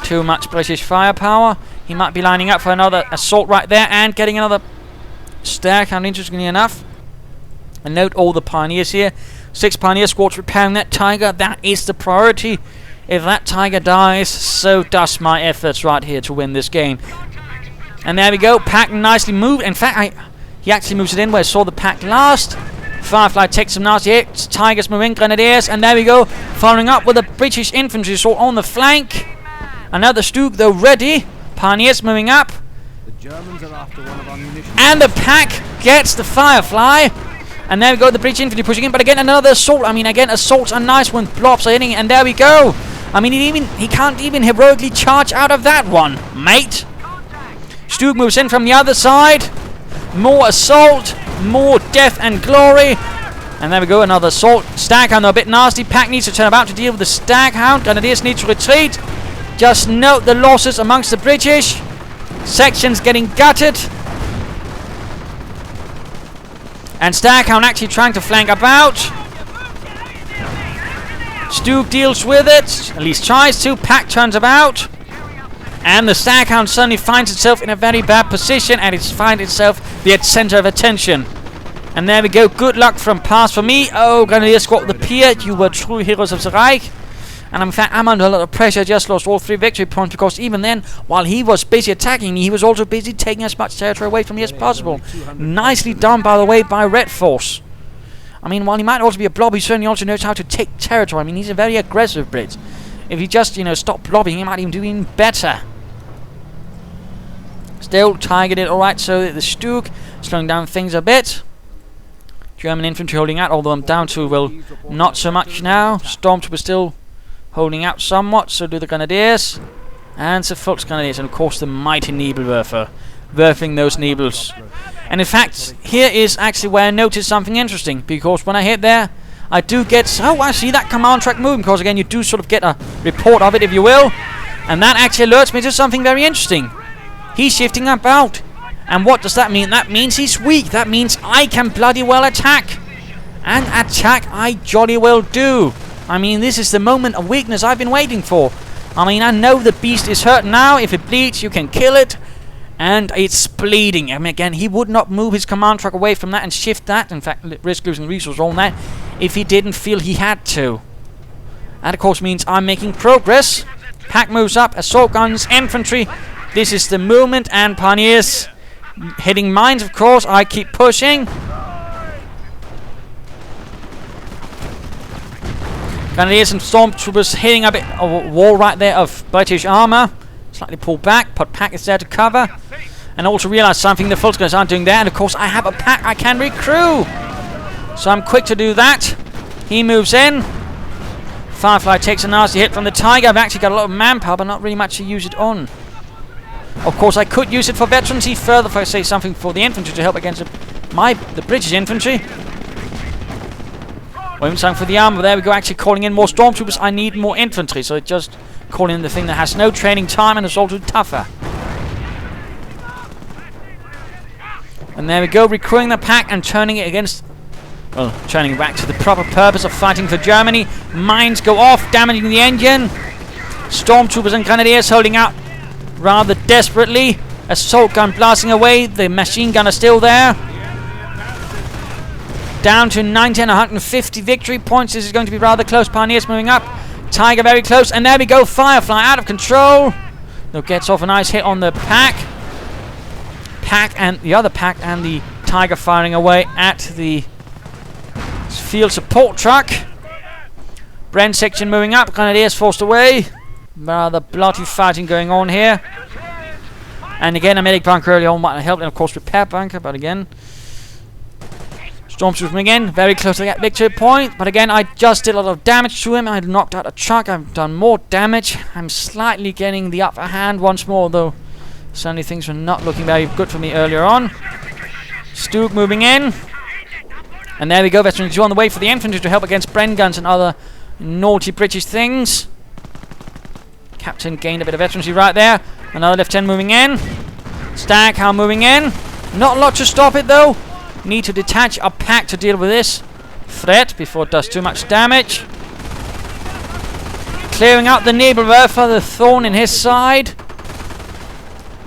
Too much British firepower. He might be lining up for another assault right there. And getting another Staghound, interestingly enough. And note all the pioneers here. 6 pioneer squads repairing that Tiger. That is the priority. If that Tiger dies, so does my efforts right here to win this game. And there we go. Pack nicely moved. In fact, he actually moves it in where I saw the pack last. Firefly takes some nasty hits. Tigers move in. Grenadiers. And there we go. Following up with a British infantry assault on the flank. Another Stuke, though, ready. Pioneers moving up. Germans are after one of our munitions. And the pack gets the Firefly. And there we go, the British infantry pushing in. But again, another assault. I mean, again, assaults are nice when blobs are hitting. And there we go. I mean, he can't even heroically charge out of that one, mate. Stug moves in from the other side. More assault. More death and glory. And there we go, another assault. Staghound, though, a bit nasty. Pack needs to turn about to deal with the Staghound. Grenadiers need to retreat. Just note the losses amongst the British. Sections getting gutted. And Staghound actually trying to flank about. Stug deals with it, at least tries to. Pack turns about. And the Staghound suddenly finds itself in a very bad position, and it finds itself the center of attention. And there we go, good luck from pass for me. Oh, Grenadier Squad with the Pier, you were true heroes of the Reich. And in fact, I'm under a lot of pressure. I just lost all 3 victory points because even then, while he was busy attacking me, he was also busy taking as much territory away from me as possible. Nicely done, by the way, by Redforce. I mean, while he might also be a blob, he certainly also knows how to take territory. I mean, he's a very aggressive Brit. If he just, stopped blobbing, he might even do even better. Still targeted alright, so the Stug slowing down things a bit. German infantry holding out, although I'm down to, well, not so much now. Stormtroopers still holding out somewhat, so do the Grenadiers. And the Volksgrenadiers, and of course the mighty Nebelwerfer, werfing those Nebels. And in fact, here is actually where I noticed something interesting, because when I hit there, I do get, oh, I see that command track moving, because again, you do sort of get a report of it, if you will. And that actually alerts me to something very interesting. He's shifting about. And what does that mean? That means he's weak. That means I can bloody well attack. And attack I jolly well do. I mean, this is the moment of weakness I've been waiting for. I mean, I know the beast is hurt now. If it bleeds, you can kill it. And it's bleeding. I mean, again, he would not move his command truck away from that and shift that. In fact, risk losing resources on that if he didn't feel he had to. That, of course, means I'm making progress. Pack moves up. Assault guns, infantry. This is the movement, and pioneers hitting mines, of course. I keep pushing. Grenadiers and Stormtroopers hitting a bit of a wall right there of British armor. Slightly pulled back, but Pack is there to cover. And also realize something the Volksgunners aren't doing there. And of course, I have a Pack I can recruit. So I'm quick to do that. He moves in. Firefly takes a nasty hit from the Tiger. I've actually got a lot of manpower, but not really much to use it on. Of course, I could use it for veterancy further if I say something for the infantry to help against the British infantry. Or even something for the armor. There we go, actually calling in more Stormtroopers. I need more infantry, so just calling in the thing that has no training time and is also tougher. And there we go, recruiting the Pack and turning it against... Well, turning it back to the proper purpose of fighting for Germany. Mines go off, damaging the engine. Stormtroopers and Grenadiers holding out rather desperately. Assault gun blasting away. The machine gun is still there. Down to 90 and 150 victory points. This is going to be rather close. Pioneers moving up. Tiger very close. And there we go. Firefly out of control. Though gets off a nice hit on the Pack. Pack and the other Pack and the Tiger firing away at the field support truck. Bren section moving up. Grenadiers forced away. Rather bloody fighting going on here. And again, a medic bunker early on might have helped, and of course repair bunker, but again, Stormtroopers moving in, very close to that victory point. But again, I just did a lot of damage to him. I knocked out a truck. I've done more damage. I'm slightly getting the upper hand once more, though certainly things were not looking very good for me earlier on. Stug moving in. And there we go, veteran 2 on the way for the infantry to help against Bren guns and other naughty British things. Captain gained a bit of veterancy right there. Another lieutenant moving in. Staghound moving in. Not a lot to stop it though. Need to detach a Pack to deal with this threat before it does too much damage. Clearing out the Nebelwerfer, the thorn in his side.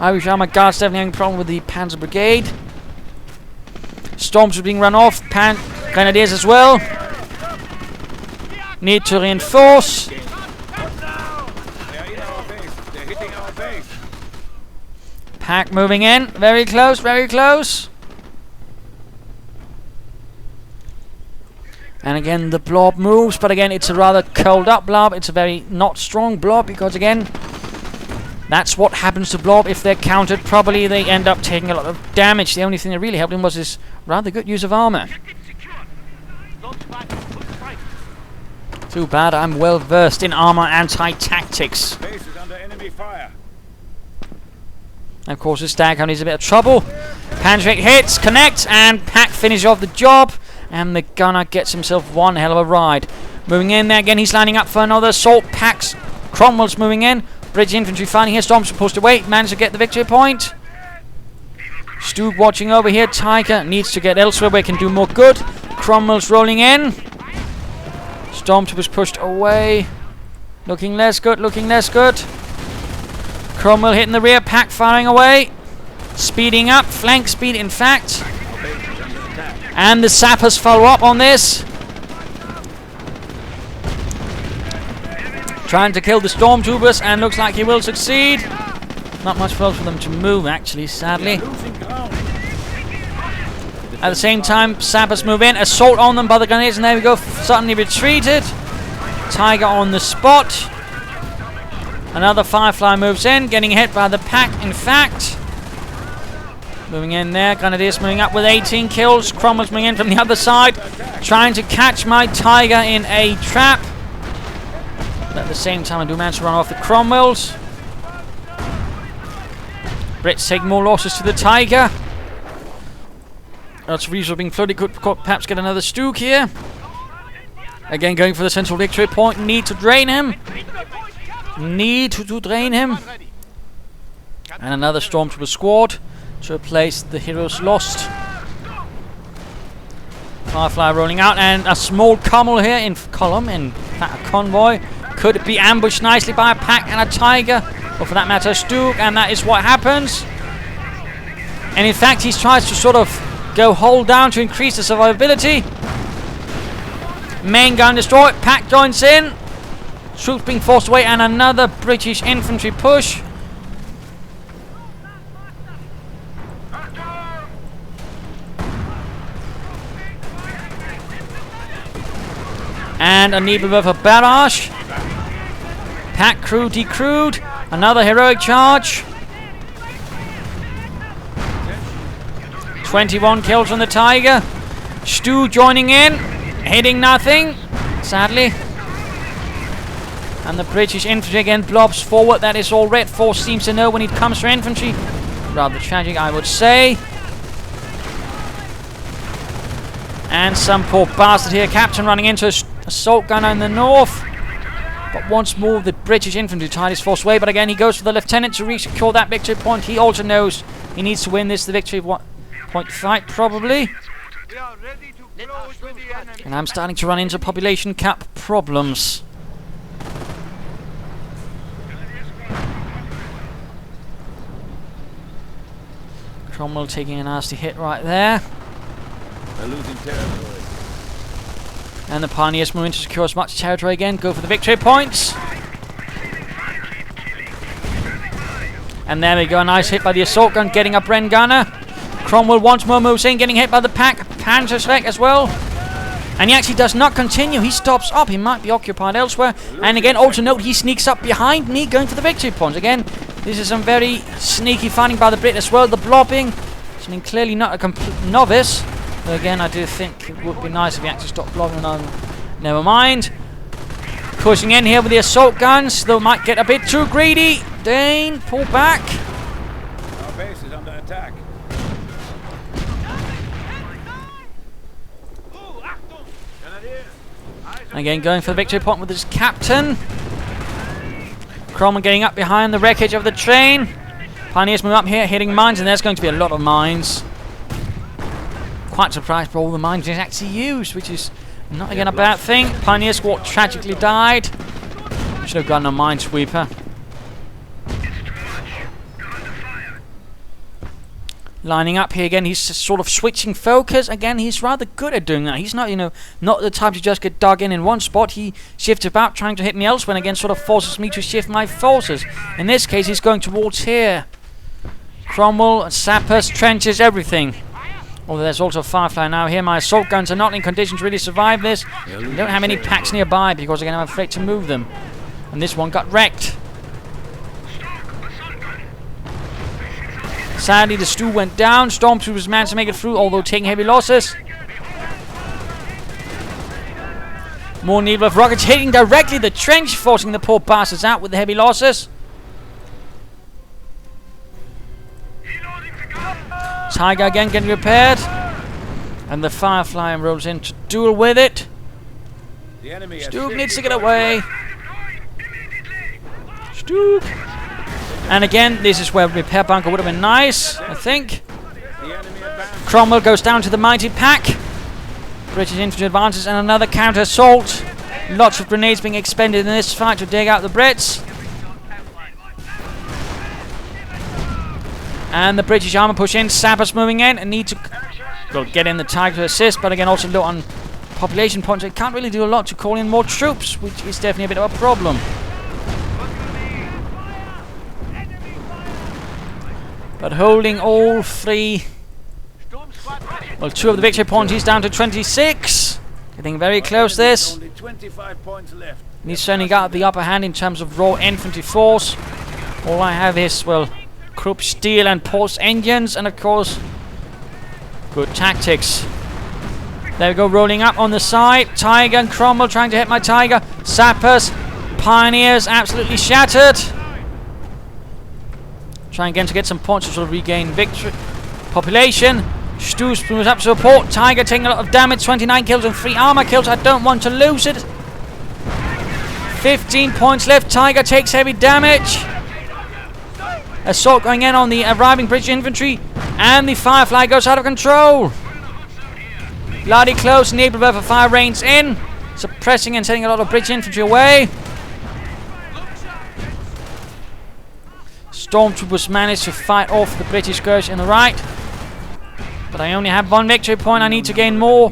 Irish Armoured Guards definitely having a problem with the Panzer Brigade. Storms are being run off. Grenadiers as well. Need to reinforce. Pack moving in. Very close, very close. And again, the blob moves, but again, it's a rather curled up blob. It's a very not strong blob, because again, that's what happens to blob. If they're countered properly, they end up taking a lot of damage. The only thing that really helped him was his rather good use of armor. Too bad I'm well versed in armor anti-tactics. Base is under enemy fire. And of course, the Staghound is a bit of trouble. Panzer hits, connects, and Pack finishes off the job. And the gunner gets himself one hell of a ride. Moving in there again, he's lining up for another assault. Pack's Cromwell's moving in. British infantry fighting here. Storm's supposed to wait. Managed to get the victory point. Stu watching over here. Tiger needs to get elsewhere where he can do more good. Cromwell's rolling in. Stormtroopers pushed away. Looking less good, looking less good. Cromwell hitting the rear, Pack firing away. Speeding up, flank speed in fact. And the sappers follow up on this. Trying to kill the Stormtroopers, and looks like he will succeed. Not much else for them to move actually, sadly. At the same time, sappers move in, assault on them by the grenades, and there we go, suddenly retreated. Tiger on the spot. Another Firefly moves in, getting hit by the Pack in fact. Moving in there, Grenadiers moving up with 18 kills. Cromwell's moving in from the other side, trying to catch my Tiger in a trap. But at the same time, I do manage to run off the Cromwells. Brits take more losses to the Tiger. Lots of resources being flooded. Could perhaps get another Stuke here. Again, going for the central victory point. Need to drain him. Need to drain him. And another Stormtrooper squad to replace the heroes lost. Firefly rolling out, and a small column here in fact, a convoy. Could be ambushed nicely by a Pack and a Tiger, or for that matter, a Stuke, and that is what happens. And in fact, he tries to sort of go hold down to increase the survivability. Main gun destroyed. Pack joins in. Troops being forced away, and another British infantry push. And a Nebelwerfer barrage. Pack crew decrewed. Another heroic charge. 21 kills on the Tiger. Stu joining in. Hitting nothing, sadly. And the British infantry again blobs forward. That is all Redforce seems to know when it comes to infantry. Rather tragic, I would say. And some poor bastard here. Captain running into an assault gunner in the north. But once more, the British infantry tide is forced away. But again, he goes for the lieutenant to secure that victory point. He also knows he needs to win this. The victory point fight, probably. And I'm starting to run into population cap problems. Cromwell taking a nasty hit right there. They're losing territory. And the Pioneers move in to secure as much territory again. Go for the victory points. And there we go. A nice hit by the assault gun, getting up Bren Gunner. Cromwell once more moves in, getting hit by the Pack. Panzer Select as well. And he actually does not continue. He stops up. He might be occupied elsewhere. And again, also note, he sneaks up behind me, going for the victory points. Again, this is some very sneaky fighting by the Brit as well. The blobbing. Something clearly not a complete novice. But again, I do think it would be nice if he actually stopped blobbing. Never mind. Pushing in here with the assault guns. They might get a bit too greedy. Dane, pull back. Our base is under attack. Again, going for the victory point with his captain. Cromwell getting up behind the wreckage of the train. Pioneers move up here, hitting mines, and there's going to be a lot of mines. Quite surprised by all the mines he's actually used, which is not again a bad thing. Pioneer squad tragically died. Should have gotten a minesweeper. Lining up here again, he's sort of switching focus. Again, he's rather good at doing that. He's not, not the type to just get dug in one spot. He shifts about, trying to hit me elsewhere, and again sort of forces me to shift my forces. In this case, he's going towards here. Cromwell, sappers, trenches, everything. Although there's also a Firefly now here. My assault guns are not in condition to really survive this. I don't have any packs nearby because, again, I'm afraid to move them. And this one got wrecked. Sadly, the Stu went down. Stormtroopers managed to make it through, although taking heavy losses. More Nebelwerfer rockets hitting directly the trench, forcing the poor bastards out with the heavy losses. Tiger again getting repaired. And the Firefly rolls in to duel with it. Stu needs to get away. Stu. And again, this is where repair bunker would have been nice, I think. Cromwell goes down to the mighty pack. British infantry advances and another counter-assault. Lots of grenades being expended in this fight to dig out the Brits. And the British armour push in. Sappers moving in and need to get in the Tiger to assist, but again also low on population points. They can't really do a lot to call in more troops, which is definitely a bit of a problem. But holding all three, well, 2 of the victory points, he's down to 26. Getting very close this. Only 25 points left. And he's certainly got the upper hand in terms of raw infantry force. All I have is, well, Krupp steel and pulse engines, and of course, good tactics. There we go, rolling up on the side. Tiger and Cromwell trying to hit my Tiger. Sappers, Pioneers absolutely shattered. Trying again to get some points to sort of regain victory. Population. Sturzdorf moves up to support. Tiger taking a lot of damage. 29 kills and 3 armor kills. I don't want to lose it. 15 points left. Tiger takes heavy damage. Assault going in on the arriving British infantry. And the Firefly goes out of control. Bloody close. Naval River fire rains in. Suppressing and sending a lot of British infantry away. Stormtroopers managed to fight off the British skirmish in the right. But I only have 1 victory point. I need to gain more.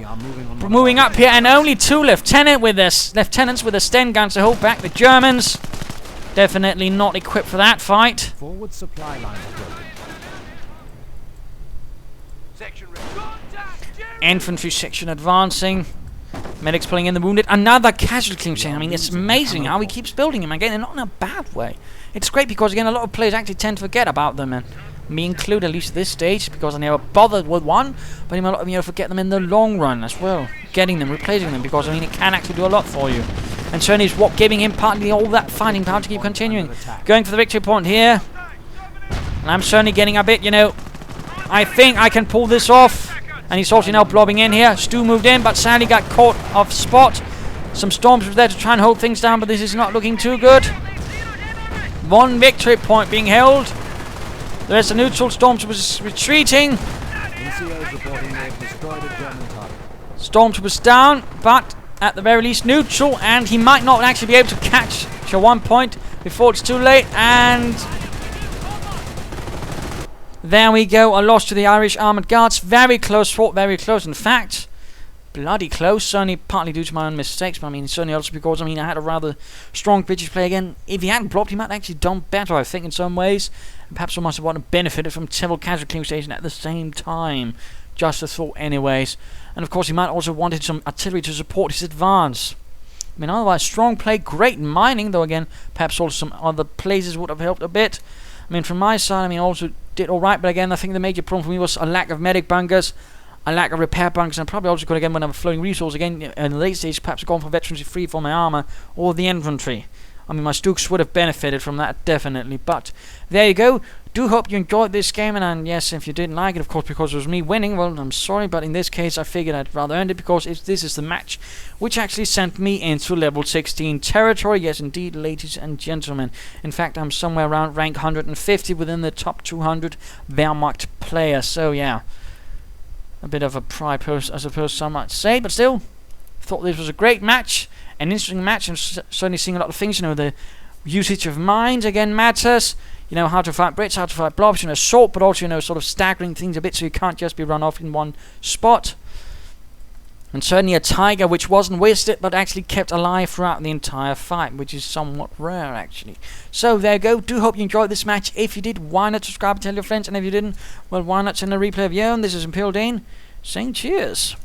Moving up here, and only 2 lieutenants with their Sten guns to hold back the Germans. Definitely not equipped for that fight. Forward supply line Infantry section advancing. Medics pulling in the wounded. Another casualty chain. I mean, it's amazing how he keeps building them. Again, they're not in a bad way. It's great because, again, a lot of players actually tend to forget about them, and me included, at least at this stage, because I never bothered with one, but a lot of you forget them in the long run as well. Getting them, replacing them, because, I mean, it can actually do a lot for you. And certainly is what giving him partly all that fighting power to keep continuing. Going for the victory point here. And I'm certainly getting a bit, I think I can pull this off. And he's also now blobbing in here. Stu moved in, but sadly got caught off spot. Some storms were there to try and hold things down, but this is not looking too good. 1 victory point being held. The rest of neutral. Stormtroopers retreating. Stormtroopers down, but at the very least neutral, and he might not actually be able to catch to 1 point before it's too late. And there we go, a loss to the Irish Armoured Guards. Very close fought, very close in fact. Bloody close, certainly partly due to my own mistakes, but I mean certainly also because I had a rather strong British play again. If he hadn't blocked, he might have actually done better, I think, in some ways. And perhaps I must have benefited from several casualty stations at the same time. Just a thought anyways. And of course he might also wanted some artillery to support his advance. I mean, otherwise strong play, great mining, though again perhaps also some other places would have helped a bit. I mean, from my side, also did alright, but again I think the major problem for me was a lack of medic bunkers, a lack of repair bunkers, and probably also could again when I'm flowing resource again in the late stage perhaps gone for veterans free for my armor or the infantry. I mean, my Stooks would have benefited from that definitely, but there you go. Do hope you enjoyed this game, and yes, if you didn't like it, of course, because it was me winning, well, I'm sorry, but in this case I figured I'd rather earn it because this is the match which actually sent me into level 16 territory. Yes indeed, ladies and gentlemen. In fact, I'm somewhere around rank 150 within the top 200 Wehrmacht players, so yeah, a bit of a pride post, I suppose some might say, but still, thought this was a great match, an interesting match, and certainly seeing a lot of things. The usage of mines again matters. How to fight Brits, how to fight blobs, assault, but also, sort of staggering things a bit so you can't just be run off in one spot. And certainly a Tiger which wasn't wasted, but actually kept alive throughout the entire fight, which is somewhat rare, actually. So, there you go. Do hope you enjoyed this match. If you did, why not subscribe and tell your friends? And if you didn't, well, why not send a replay of your own? This is ImperialDane saying cheers.